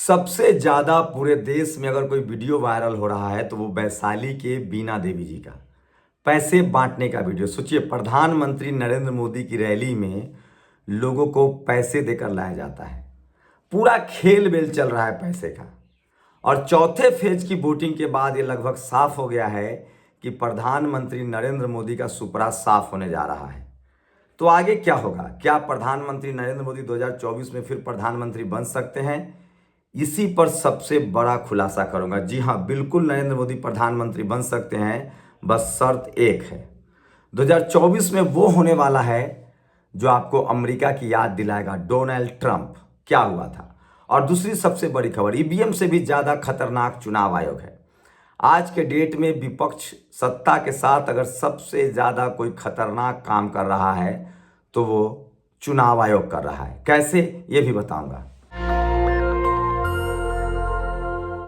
सबसे ज्यादा पूरे देश में अगर कोई वीडियो वायरल हो रहा है तो वो वैशाली के बीना देवी जी का पैसे बांटने का वीडियो। सोचिए, प्रधानमंत्री नरेंद्र मोदी की रैली में लोगों को पैसे देकर लाया जाता है। पूरा खेल बेल चल रहा है पैसे का। और चौथे फेज की वोटिंग के बाद ये लगभग साफ हो गया है कि प्रधानमंत्री नरेंद्र मोदी का सुपड़ा साफ होने जा रहा है। तो आगे क्या होगा? क्या प्रधानमंत्री नरेंद्र मोदी 2024 में फिर प्रधानमंत्री बन सकते हैं? इसी पर सबसे बड़ा खुलासा करूंगा। जी हाँ, बिल्कुल नरेंद्र मोदी प्रधानमंत्री बन सकते हैं, बस शर्त एक है। 2024 में वो होने वाला है जो आपको अमेरिका की याद दिलाएगा, डोनाल्ड ट्रंप क्या हुआ था। और दूसरी सबसे बड़ी खबर, ईवीएम से भी ज्यादा खतरनाक चुनाव आयोग है। आज के डेट में विपक्ष सत्ता के साथ अगर सबसे ज्यादा कोई खतरनाक काम कर रहा है तो वो चुनाव आयोग कर रहा है। कैसे, ये भी बताऊंगा।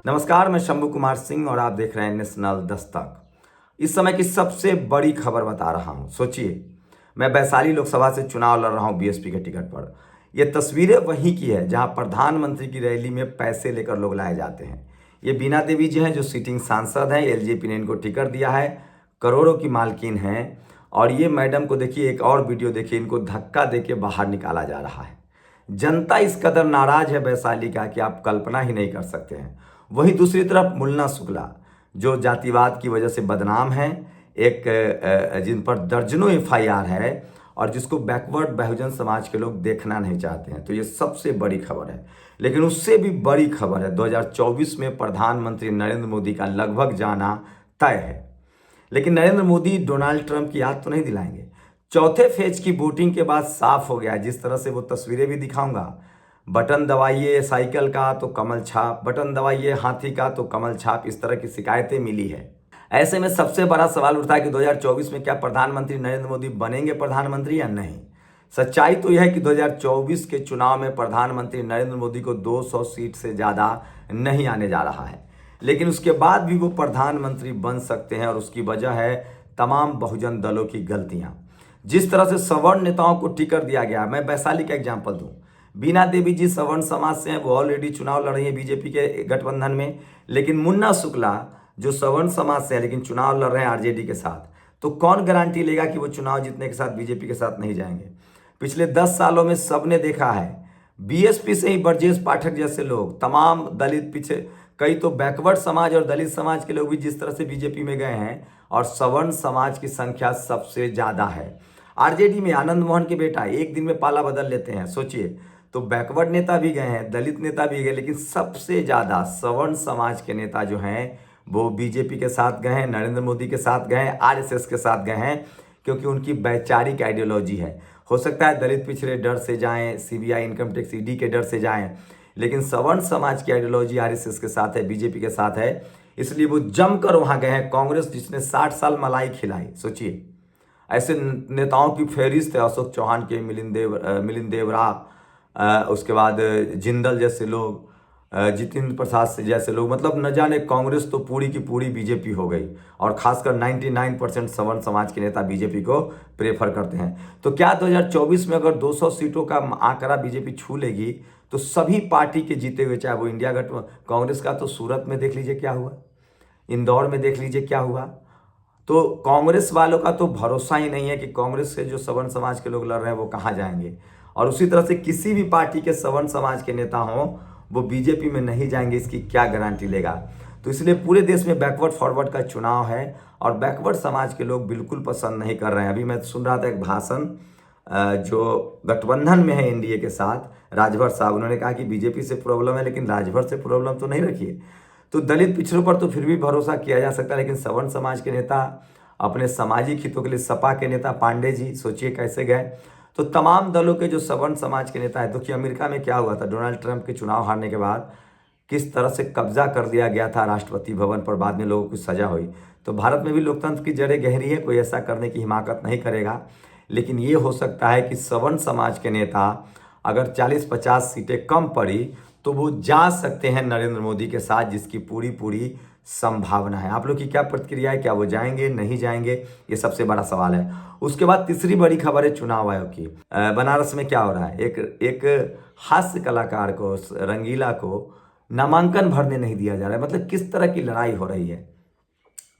नमस्कार, मैं शंभू कुमार सिंह और आप देख रहे हैं नेशनल दस्तक। इस समय की सबसे बड़ी खबर बता रहा हूं। सोचिए, मैं वैशाली लोकसभा से चुनाव लड़ रहा हूं बीएसपी के टिकट पर। यह तस्वीरें वहीं की है जहां प्रधानमंत्री की रैली में पैसे लेकर लोग लाए जाते हैं। ये बीना देवी जी हैं जो सिटिंग सांसद हैं, एलजेपी ने इनको टिकट दिया है, करोड़ों की मालकिन हैं। और ये मैडम को देखिए, एक और वीडियो देखिए, इनको धक्का देके बाहर निकाला जा रहा है। जनता इस कदर नाराज है वैशाली का कि आप कल्पना ही नहीं कर सकते हैं। वहीं दूसरी तरफ मुन्ना शुक्ला जो जातिवाद की वजह से बदनाम है, जिन पर दर्जनों एफआईआर है और जिसको बैकवर्ड बहुजन समाज के लोग देखना नहीं चाहते हैं। तो ये सबसे बड़ी खबर है। लेकिन उससे भी बड़ी खबर है, 2024 में प्रधानमंत्री नरेंद्र मोदी का लगभग जाना तय है। लेकिन नरेंद्र मोदी डोनाल्ड ट्रंप की याद तो नहीं दिलाएंगे। चौथे फेज की वोटिंग के बाद साफ हो गया, जिस तरह से वो तस्वीरें भी दिखाऊंगा। बटन दबाइए साइकिल का तो कमल छाप, बटन दबाइए हाथी का तो कमल छाप, इस तरह की शिकायतें मिली है। ऐसे में सबसे बड़ा सवाल उठता है कि 2024 में क्या प्रधानमंत्री नरेंद्र मोदी बनेंगे प्रधानमंत्री या नहीं। सच्चाई तो यह है कि 2024 के चुनाव में प्रधानमंत्री नरेंद्र मोदी को 200 सीट से ज्यादा नहीं आने जा रहा है। लेकिन उसके बाद भी वो प्रधानमंत्री बन सकते हैं और उसकी वजह है तमाम बहुजन दलों की गलतियां। जिस तरह से सवर्ण नेताओं को टिकट दिया गया, मैं वैशाली का एग्जाम्पल दूं। बीना देवी जी सवर्ण समाज से हैं, वो ऑलरेडी चुनाव लड़ रही है बीजेपी के गठबंधन में। लेकिन मुन्ना शुक्ला जो सवर्ण समाज से है लेकिन चुनाव लड़ रहे हैं आरजेडी के साथ, तो कौन गारंटी लेगा कि वो चुनाव जीतने के साथ बीजेपी के साथ नहीं जाएंगे। पिछले 10 सालों में सबने देखा है, बीएसपी से ही ब्रजेश पाठक जैसे लोग, तमाम दलित पीछे, कई तो बैकवर्ड समाज और दलित समाज के लोग भी जिस तरह से बीजेपी में गए हैं, और सवर्ण समाज की संख्या सबसे ज्यादा है। आरजेडी में आनंद मोहन के बेटा एक दिन में पाला बदल लेते हैं। सोचिए, तो बैकवर्ड नेता भी गए हैं, दलित नेता भी गए, लेकिन सबसे ज्यादा सवर्ण समाज के नेता जो हैं वो बीजेपी के साथ गए हैं, नरेंद्र मोदी के साथ गए हैं, आरएसएस के साथ गए हैं, क्योंकि उनकी वैचारिक आइडियोलॉजी है। हो सकता है दलित पिछड़े डर से जाएं, सीबीआई इनकम टैक्स ईडी के डर से जाएं, लेकिन सवर्ण समाज की आइडियोलॉजी आरएसएस के साथ है, बीजेपी के साथ है, इसलिए वो जमकर वहां गए हैं। कांग्रेस जिसने 60 साल मलाई खिलाई, सोचिए, ऐसे नेताओं की फहरिस्त है। अशोक चौहान के, मिलिंद देवरा, उसके बाद जिंदल जैसे लोग, जितेंद्र प्रसाद से जैसे लोग, मतलब न जाने कांग्रेस तो पूरी की पूरी बीजेपी हो गई। और खासकर 99% सवर्ण समाज के नेता बीजेपी को प्रेफर करते हैं। तो क्या 2024 में अगर 200 सीटों का आंकड़ा बीजेपी छू लेगी तो सभी पार्टी के जीते हुए, चाहे वो इंडिया गठबंधन, कांग्रेस का तो सूरत में देख लीजिए क्या हुआ, इंदौर में देख लीजिए क्या हुआ। तो कांग्रेस वालों का तो भरोसा ही नहीं है कि कांग्रेस से जो सवर्ण समाज के लोग लड़ रहे हैं वो कहाँ जाएंगे। और उसी तरह से किसी भी पार्टी के सवर्ण समाज के नेता हों वो बीजेपी में नहीं जाएंगे, इसकी क्या गारंटी लेगा। तो इसलिए पूरे देश में बैकवर्ड फॉरवर्ड का चुनाव है और बैकवर्ड समाज के लोग बिल्कुल पसंद नहीं कर रहे हैं। अभी मैं सुन रहा था एक भाषण जो गठबंधन में है एनडीए के साथ, राजभर साहब, उन्होंने कहा कि बीजेपी से प्रॉब्लम है लेकिन राजभर से प्रॉब्लम तो नहीं रखिए। तो दलित पिछड़ों पर तो फिर भी भरोसा किया जा सकता है, लेकिन सवर्ण समाज के नेता, अपने सामाजिक हितों के लिए सपा के नेता पांडे जी, सोचिए कैसे गए। तो तमाम दलों के जो सवर्ण समाज के नेता है, देखिए अमेरिका में क्या हुआ था, डोनाल्ड ट्रंप के चुनाव हारने के बाद किस तरह से कब्जा कर दिया गया था राष्ट्रपति भवन पर, बाद में लोगों को सजा हुई। तो भारत में भी लोकतंत्र की जड़ें गहरी है, कोई ऐसा करने की हिमाकत नहीं करेगा। लेकिन ये हो सकता है कि सवर्ण समाज के नेता अगर 40-50 सीटें कम पड़ी तो वो जा सकते हैं नरेंद्र मोदी के साथ, जिसकी पूरी पूरी संभावना है। आप लोग की क्या प्रतिक्रिया है, क्या वो जाएंगे नहीं जाएंगे, ये सबसे बड़ा सवाल है। उसके बाद तीसरी बड़ी खबर है चुनाव आयोग की। बनारस में क्या हो रहा है, एक हास्य कलाकार को, रंगीला को नामांकन भरने नहीं दिया जा रहा है। मतलब किस तरह की लड़ाई हो रही है।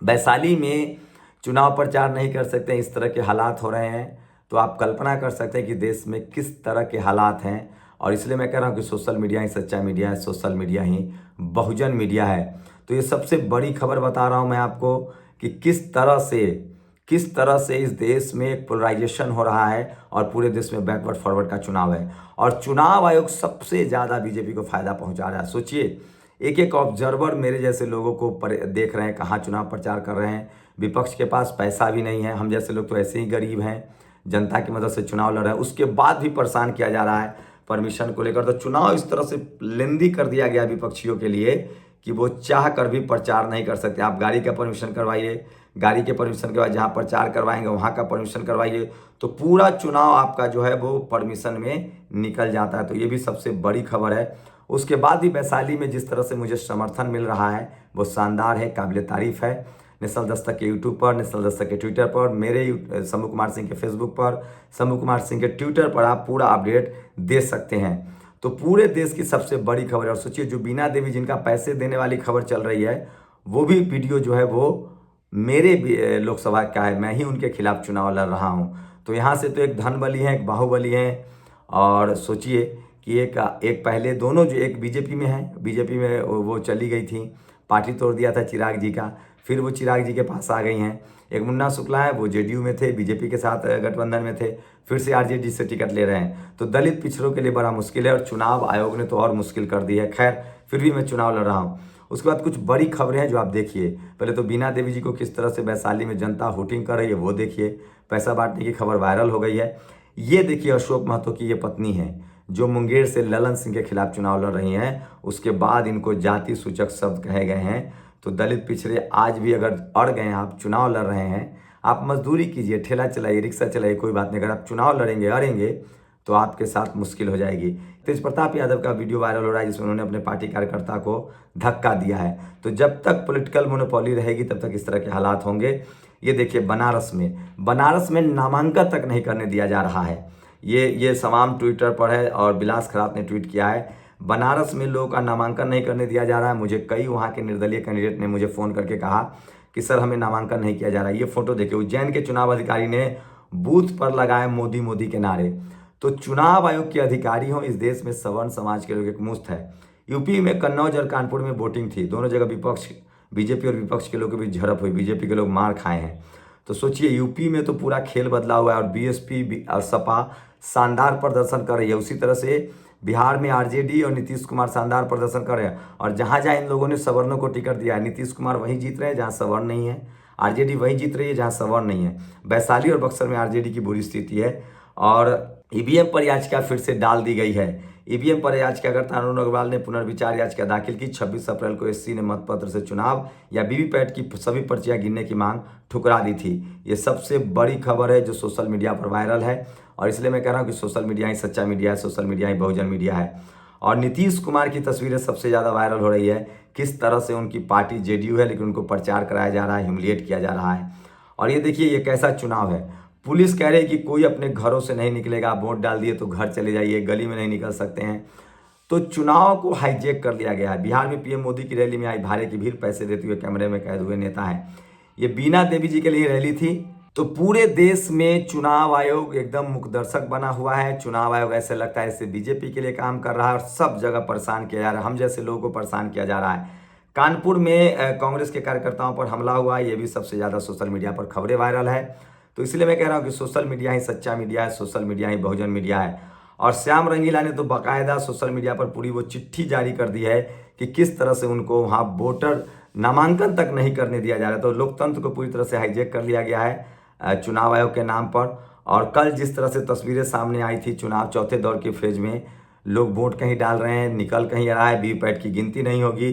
वैशाली में चुनाव प्रचार नहीं कर सकते, इस तरह के हालात हो रहे हैं, तो आप कल्पना कर सकते हैं कि देश में किस तरह के हालात हैं। और इसलिए मैं कह रहा हूँ कि सोशल मीडिया ही सच्चा मीडिया है, सोशल मीडिया ही बहुजन मीडिया है। तो ये सबसे बड़ी खबर बता रहा हूँ मैं आपको कि किस तरह से इस देश में एक पोलराइजेशन हो रहा है और पूरे देश में बैकवर्ड फॉरवर्ड का चुनाव है। और चुनाव आयोग सबसे ज़्यादा बीजेपी को फायदा पहुंचा रहा है। सोचिए, एक एक ऑब्जर्वर मेरे जैसे लोगों को देख रहे हैं कहाँ चुनाव प्रचार कर रहे हैं। विपक्ष के पास पैसा भी नहीं है, हम जैसे लोग तो ऐसे ही गरीब हैं, जनता की मदद से चुनाव लड़ रहे हैं, उसके बाद भी परेशान किया जा रहा है परमिशन को लेकर। तो चुनाव इस तरह से लेंदी कर दिया गया विपक्षियों के लिए कि वो चाह कर भी प्रचार नहीं कर सकते। आप गाड़ी का परमिशन करवाइए, गाड़ी के परमिशन के बाद जहाँ प्रचार करवाएंगे वहाँ का परमिशन करवाइए, तो पूरा चुनाव आपका जो है वो परमिशन में निकल जाता है। तो ये भी सबसे बड़ी खबर है। उसके बाद भी वैशाली में जिस तरह से मुझे समर्थन मिल रहा है वो शानदार है, काबिल तारीफ है। नेशनल दस्तक के यूट्यूब पर, नेशनल दस्तक के ट्विटर पर, मेरे शंभू कुमार सिंह के फेसबुक पर, शंभू कुमार सिंह के ट्विटर पर आप पूरा अपडेट दे सकते हैं। तो पूरे देश की सबसे बड़ी खबर है। और सोचिए, जो बीना देवी जिनका पैसे देने वाली खबर चल रही है, वो भी वीडियो जो है वो मेरे लोकसभा का है, मैं ही उनके खिलाफ चुनाव लड़ रहा हूँ। तो यहाँ से तो एक धनबली है, एक बाहुबली है। और सोचिए कि एक पहले दोनों जो एक बीजेपी में है, बीजेपी में वो चली गई थी, पार्टी तोड़ दिया था चिराग जी का, फिर वो चिराग जी के पास आ गई हैं। एक मुन्ना शुक्ला है, वो जेडीयू में थे, बीजेपी के साथ गठबंधन में थे, फिर से आरजेडी से टिकट ले रहे हैं। तो दलित पिछड़ों के लिए बड़ा मुश्किल है और चुनाव आयोग ने तो और मुश्किल कर दी है। खैर, फिर भी मैं चुनाव लड़ रहा हूँ। उसके बाद कुछ बड़ी खबरें हैं जो आप देखिए। पहले तो बीना देवी जी को किस तरह से वैशाली में जनता हुटिंग कर रही है वो देखिए। पैसा बांटने की खबर वायरल हो गई है। ये देखिए, अशोक महतो की ये पत्नी है जो मुंगेर से ललन सिंह के खिलाफ चुनाव लड़ रही हैं। उसके बाद इनको जाति सूचक शब्द कहे गए हैं। तो दलित पिछड़े आज भी अगर अड़ गए हैं, आप चुनाव लड़ रहे हैं, आप मजदूरी कीजिए, ठेला चलाइए, रिक्शा चलाइए, कोई बात नहीं। अगर आप चुनाव लड़ेंगे, अड़ेंगे, तो आपके साथ मुश्किल हो जाएगी। तेज प्रताप यादव का वीडियो वायरल हो रहा है जिसमें उन्होंने अपने पार्टी कार्यकर्ता को धक्का दिया है। तो जब तक पॉलिटिकल मोनोपोली रहेगी तब तक इस तरह के हालात होंगे। ये देखिए, बनारस में नामांकन तक नहीं करने दिया जा रहा है। ये तमाम ट्विटर पर है और विलास खरात ने ट्वीट किया है। बनारस में लोगों का नामांकन नहीं करने दिया जा रहा है। मुझे कई वहाँ के निर्दलीय कैंडिडेट ने मुझे फ़ोन करके कहा कि सर हमें नामांकन नहीं किया जा रहा है। ये फोटो देखिए, उज्जैन के चुनाव अधिकारी ने बूथ पर लगाए मोदी मोदी के नारे। तो चुनाव आयोग के अधिकारी हों, इस देश में सवर्ण समाज के लोग एक मुश्त है। यूपी में कन्नौज और कानपुर में वोटिंग थी, दोनों जगह बीजेपी और विपक्ष के लोगों के बीच झड़प हुई, बीजेपी के लोग मार खाए हैं। तो सोचिए, यूपी में तो पूरा खेल बदला हुआ है और बीएसपी और सपा शानदार प्रदर्शन कर रही है। उसी तरह से बिहार में आरजेडी और नीतीश कुमार शानदार प्रदर्शन कर रहे हैं। और जहाँ जहाँ इन लोगों ने सवर्णों को टिकट दिया है, नीतीश कुमार वहीं जीत रहे हैं जहाँ सवर्ण नहीं है, आरजेडी वहीं जीत रही है जहाँ सवर्ण नहीं है। वैशाली और बक्सर में आरजेडी की बुरी स्थिति है। और ईवीएम पर याचिका फिर से डाल दी गई है। ईवीएम पर याचिकाकर्ता अरुण अग्रवाल ने पुनर्विचार याचिका दाखिल की। 26 अप्रैल को एससी ने मतपत्र से चुनाव या वीवीपैट की सभी पर्चियां गिनने की मांग ठुकरा दी थी। ये सबसे बड़ी खबर है जो सोशल मीडिया पर वायरल है। और इसलिए मैं कह रहा हूँ कि सोशल मीडिया ही सच्चा मीडिया है, सोशल मीडिया ही बहुजन मीडिया है। और नीतीश कुमार की तस्वीरें सबसे ज़्यादा वायरल हो रही है। किस तरह से उनकी पार्टी जेडीयू है लेकिन उनको प्रचार कराया जा रहा है, ह्यूमिलिएट किया जा रहा है। और ये देखिए, ये कैसा चुनाव है। पुलिस कह रही है कि कोई अपने घरों से नहीं निकलेगा, वोट डाल दिए तो घर चले जाइए, गली में नहीं निकल सकते हैं। तो चुनाव को हाईजैक कर लिया गया है। बिहार में पीएम मोदी की रैली में आई भारे की भीड़, पैसे देते हुए कैमरे में कैद हुए नेता हैं। ये बीना देवी जी के लिए रैली थी। तो पूरे देश में चुनाव आयोग एकदम मुखदर्शक बना हुआ है। चुनाव आयोग ऐसे लगता है इससे बीजेपी के लिए काम कर रहा है और सब जगह परेशान किया जा रहा है, हम जैसे लोगों को परेशान किया जा रहा है। कानपुर में कांग्रेस के कार्यकर्ताओं पर हमला हुआ, ये भी सबसे ज़्यादा सोशल मीडिया पर खबरें वायरल है। तो इसलिए मैं कह रहा हूँ कि सोशल मीडिया ही सच्चा मीडिया है, सोशल मीडिया ही बहुजन मीडिया है। और श्याम रंगीला ने तो बाकायदा सोशल मीडिया पर पूरी वो चिट्ठी जारी कर दी है कि किस तरह से उनको वहाँ वोटर नामांकन तक नहीं करने दिया जा रहा है। तो लोकतंत्र को पूरी तरह से हाईजैक कर लिया गया है चुनाव आयोग के नाम पर। और कल जिस तरह से तस्वीरें सामने आई थी, चुनाव चौथे दौर के फेज में लोग वोट कहीं डाल रहे हैं, निकल कहीं आ रहा है, वीवीपैट की गिनती नहीं होगी।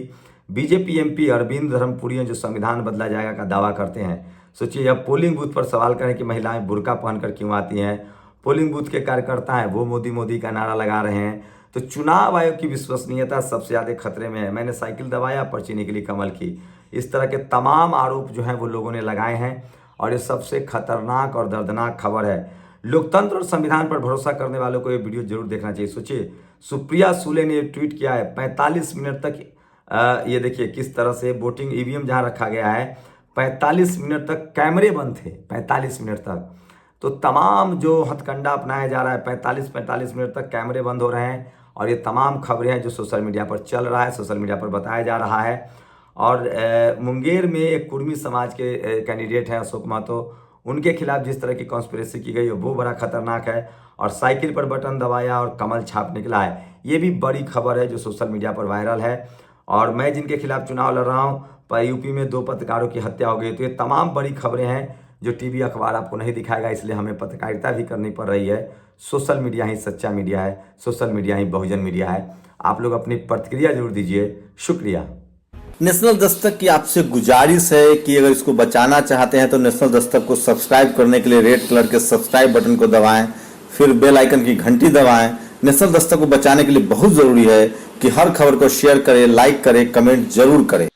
बीजेपी एमपी अरविंद धर्मपुरी जो संविधान बदला जाएगा का दावा करते हैं। सोचिए, अब पोलिंग बूथ पर सवाल करें कि महिलाएं बुर्का पहनकर क्यों आती हैं, पोलिंग बूथ के कार्यकर्ता हैं वो मोदी मोदी का नारा लगा रहे हैं। तो चुनाव आयोग की विश्वसनीयता सबसे ज़्यादा खतरे में है। मैंने साइकिल दबाया, पर्ची निकली कमल की, इस तरह के तमाम आरोप जो हैं वो लोगों ने लगाए हैं। और ये सबसे खतरनाक और दर्दनाक खबर है। लोकतंत्र और संविधान पर भरोसा करने वालों को ये वीडियो जरूर देखना चाहिए। सोचिए, सुप्रिया सुले ने ट्वीट किया है 45 मिनट तक ये देखिए किस तरह से वोटिंग ईवीएम जहां रखा गया है 45 मिनट तक कैमरे बंद थे 45 मिनट तक। तो तमाम जो हथकंडा अपनाया जा रहा है 45 मिनट तक कैमरे बंद हो रहे हैं और ये तमाम खबरें हैं जो सोशल मीडिया पर चल रहा है, सोशल मीडिया पर बताया जा रहा है। और मुंगेर में एक कुर्मी समाज के कैंडिडेट हैं अशोक महतो, उनके खिलाफ जिस तरह की कॉन्स्पिरेसी की गई है वो बड़ा खतरनाक है। और साइकिल पर बटन दबाया और कमल छाप निकला है, ये भी बड़ी खबर है जो सोशल मीडिया पर वायरल है। और मैं जिनके खिलाफ चुनाव लड़ रहा हूँ, पर यूपी में 2 पत्रकारों की हत्या हो गई। तो ये तमाम बड़ी खबरें हैं जो टीवी अखबार आपको नहीं दिखाएगा, इसलिए हमें पत्रकारिता भी करनी पड़ रही है। सोशल मीडिया ही सच्चा मीडिया है, सोशल मीडिया ही बहुजन मीडिया है। आप लोग अपनी प्रतिक्रिया जरूर दीजिए, शुक्रिया। नेशनल दस्तक की आपसे गुजारिश है कि अगर इसको बचाना चाहते हैं तो नेशनल दस्तक को सब्सक्राइब करने के लिए रेड कलर के सब्सक्राइब बटन को दबाएं, फिर बेल आइकन की घंटी दबाएं। नेशनल दस्तक को बचाने के लिए बहुत जरूरी है कि हर खबर को शेयर करें, लाइक करें, कमेंट जरूर करें।